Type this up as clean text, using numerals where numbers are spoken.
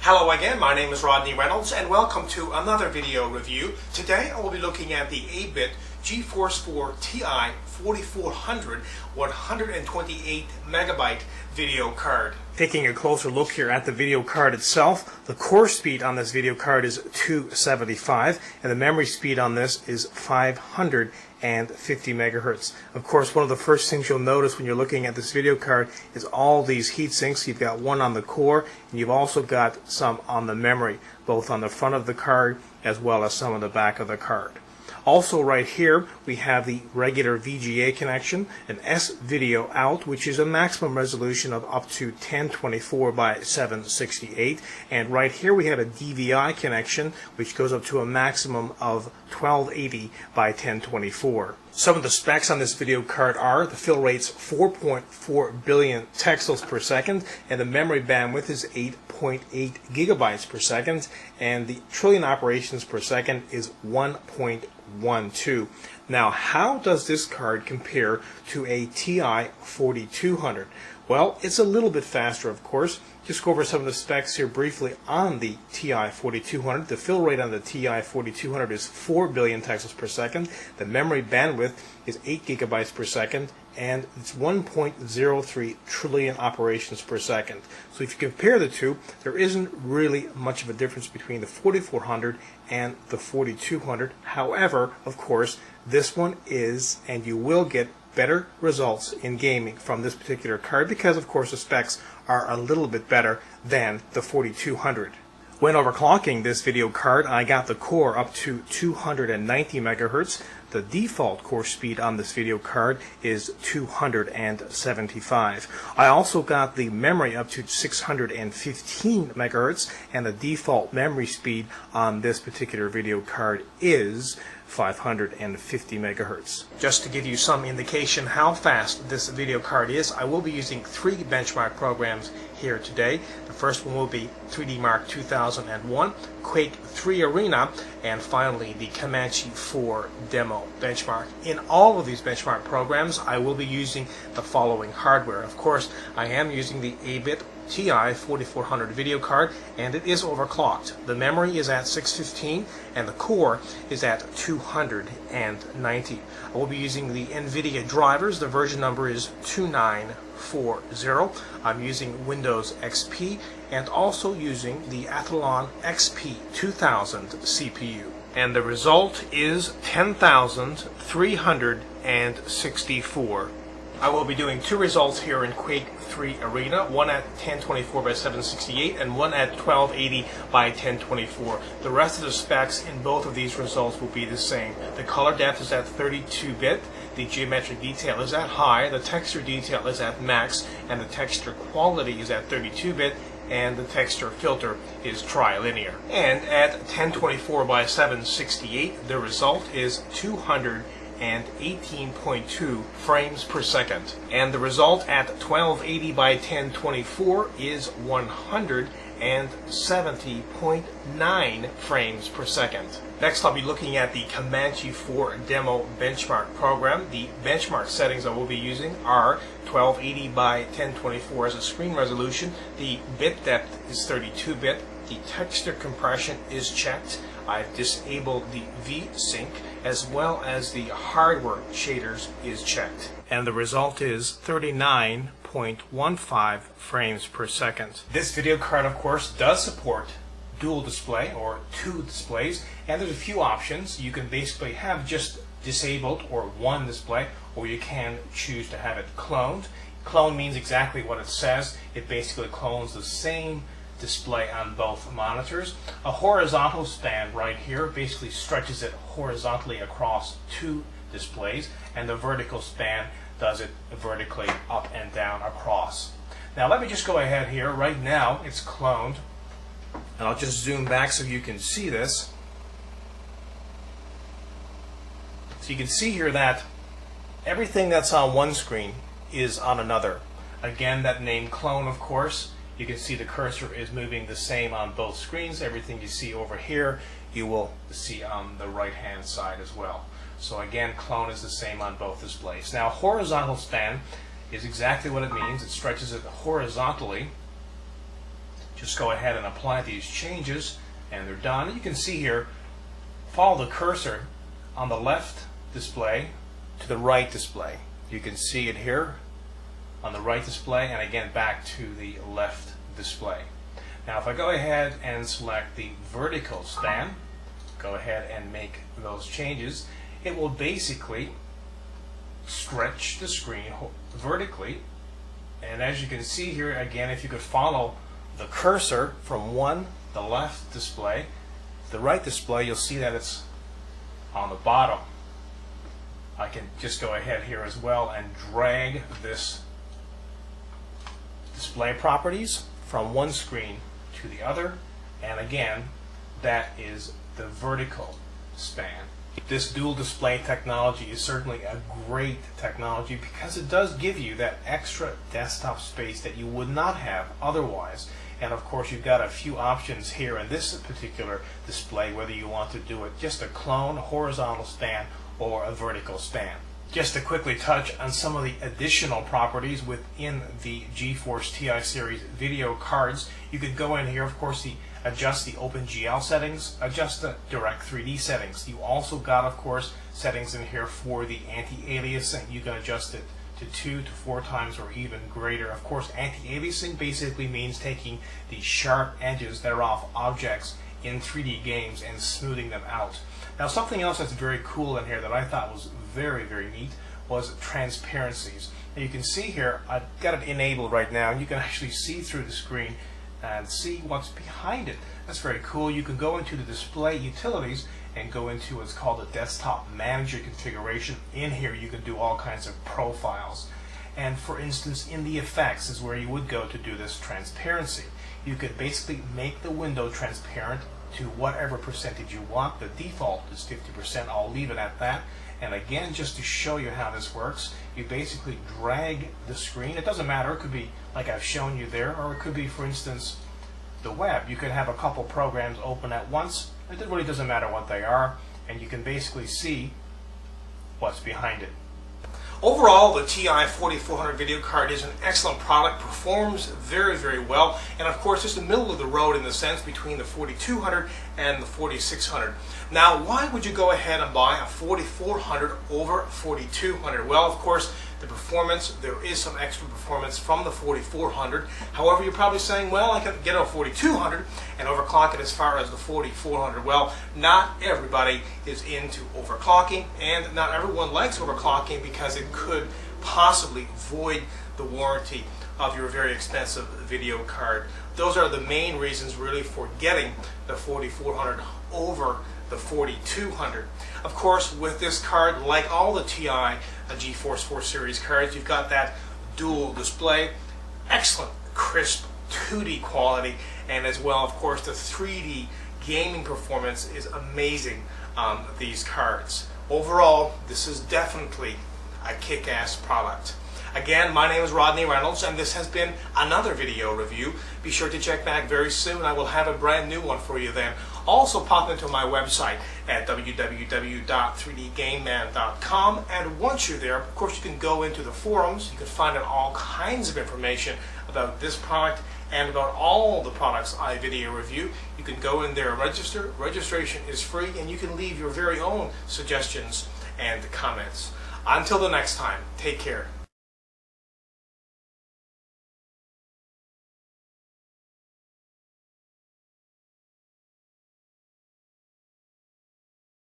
Hello again, my name is Rodney Reynolds and welcome to another video review. Today I will be looking at the Abit Geforce for Ti4400 128 megabyte video card. Taking a closer look here at the video card itself, the core speed on this video card is 275 and the memory speed on this is 550 megahertz. Of course, one of the first things you'll notice when you're looking at this video card is all these heat sinks. You've got one on the core and you've also got some on the memory, both on the front of the card as well as some on the back of the card. Also right here we have the regular VGA connection, an S-video out, which is a maximum resolution of up to 1024 by 768, and right here we have a DVI connection which goes up to a maximum of 1280 by 1024. Some of the specs on this video card are: the fill rate's 4.4 billion texels per second, and the memory bandwidth is 8.8 gigabytes per second, and the trillion operations per second is 1.12. Now, how does this card compare to a Ti4400? Well, it's a little bit faster, of course. Just go over some of the specs here briefly on the Ti4400. The fill rate on the Ti4400 is 4 billion texels per second. The memory bandwidth is 8 gigabytes per second, and it's 1.03 trillion operations per second. So if you compare the two, there isn't really much of a difference between the 4400 and the 4200. However, of course, this one is, and you will get better results in gaming from this particular card because, of course, the specs are a little bit better than the 4200. When overclocking this video card, I got the core up to 290 megahertz. The default core speed on this video card is 275. I also got the memory up to 615 megahertz, and the default memory speed on this particular video card is 550 megahertz. Just to give you some indication how fast this video card is, I will be using 3 benchmark programs here today. The first one will be 3D Mark 2001, Quake 3 Arena, and finally the Comanche 4 demo benchmark. In all of these benchmark programs, I will be using the following hardware. Of course, I am using the Abit Ti4400 video card, and it is overclocked. The memory is at 615 and the core is at 290. I will be using the NVIDIA drivers. The version number is 2940. I'm using Windows XP and also using the Athlon XP 2000 CPU. And the result is 10,364. I will be doing 2 results here in Quake 3 Arena, one at 1024 by 768 and one at 1280 by 1024. The rest of the specs in both of these results will be the same. The color depth is at 32-bit, the geometric detail is at high, the texture detail is at max, and the texture quality is at 32-bit, and the texture filter is trilinear. And at 1024 by 768, the result is 218.2 frames per second. And the result at 1280 by 1024 is 170.9 frames per second. Next, I'll be looking at the Comanche 4 demo benchmark program. The benchmark settings I will be using are 1280 by 1024 as a screen resolution. The bit depth is 32-bit. The texture compression is checked. I've disabled the V-Sync, as well as the hardware shaders is checked. And the result is 39.15 frames per second. This video card, of course, does support dual display or 2 displays, and there's a few options. You can basically have just disabled or 1 display, or you can choose to have it cloned. Clone means exactly what it says. It basically clones the same display on both monitors. A horizontal span right here basically stretches it horizontally across 2 displays, and the vertical span does it vertically up and down across. Now let me just go ahead here. Right now it's cloned, and I'll just zoom back so you can see this. So you can see here that everything that's on one screen is on another. Again, that name clone, of course. You can see the cursor is moving the same on both screens. Everything you see over here, you will see on the right hand side as well. So again, clone is the same on both displays. Now, horizontal span is exactly what it means. It stretches it horizontally just go ahead and apply these changes, and they're done. You can see here, follow the cursor on the left display to the right display. You can see it here on the right display, and again back to the left display. Now if I go ahead and select the vertical stand, go ahead and make those changes, it will basically stretch the screen vertically. And as you can see here, again, if you could follow the cursor from the left display, the right display, you'll see that it's on the bottom. I can just go ahead here as well and drag this display properties from one screen to the other, and again, that is the vertical span. This dual display technology is certainly a great technology because it does give you that extra desktop space that you would not have otherwise. And of course, you've got a few options here in this particular display, whether you want to do it just a clone, horizontal stand, or a vertical stand. Just to quickly touch on some of the additional properties within the GeForce TI series video cards, you could go in here, of course, adjust the OpenGL settings, adjust the Direct 3D settings. You also got, of course, settings in here for the anti-aliasing. You can adjust it to 2 to 4 times or even greater. Of course, anti-aliasing basically means taking the sharp edges that are off objects in 3D games and smoothing them out. Now, something else that's very cool in here that I thought was very, very neat was transparencies. Now, you can see here, I've got it enabled right now, and you can actually see through the screen and see what's behind it. That's very cool. You can go into the display utilities and go into what's called a desktop manager configuration. In here you can do all kinds of profiles, and for instance in the effects is where you would go to do this transparency. You could basically make the window transparent to whatever percentage you want. The default is 50%. I'll leave it at that. And again, just to show you how this works, you basically drag the screen. It doesn't matter. It could be like I've shown you there, or it could be, for instance, the web. You could have a couple programs open at once. It really doesn't matter what they are, and you can basically see what's behind it. Overall, the Ti4400 video card is an excellent product, performs very, very well, and of course it's the middle of the road in the sense between the 4200 and the 4600. Now, why would you go ahead and buy a 4400 over 4200? Well, of course, the performance, there is some extra performance from the 4400. However, you're probably saying, well, I can get a 4200 and overclock it as far as the 4400. Well, not everybody is into overclocking, and not everyone likes overclocking because it could possibly void the warranty of your very expensive video card. Those are the main reasons really for getting the 4400 over the 4200. Of course, with this card, like all the TI GeForce 4 series cards, you've got that dual display, excellent crisp 2D quality, and as well, of course, the 3D gaming performance is amazing on these cards. Overall, this is definitely a kick-ass product. Again, my name is Rodney Reynolds, and this has been another video review. Be sure to check back very soon. I will have a brand new one for you then. Also pop into my website at www.3dgameman.com, and once you're there, of course, you can go into the forums. You can find out all kinds of information about this product and about all the products I video review. You can go in there and register. Registration is free, and you can leave your very own suggestions and comments. Until the next time, take care.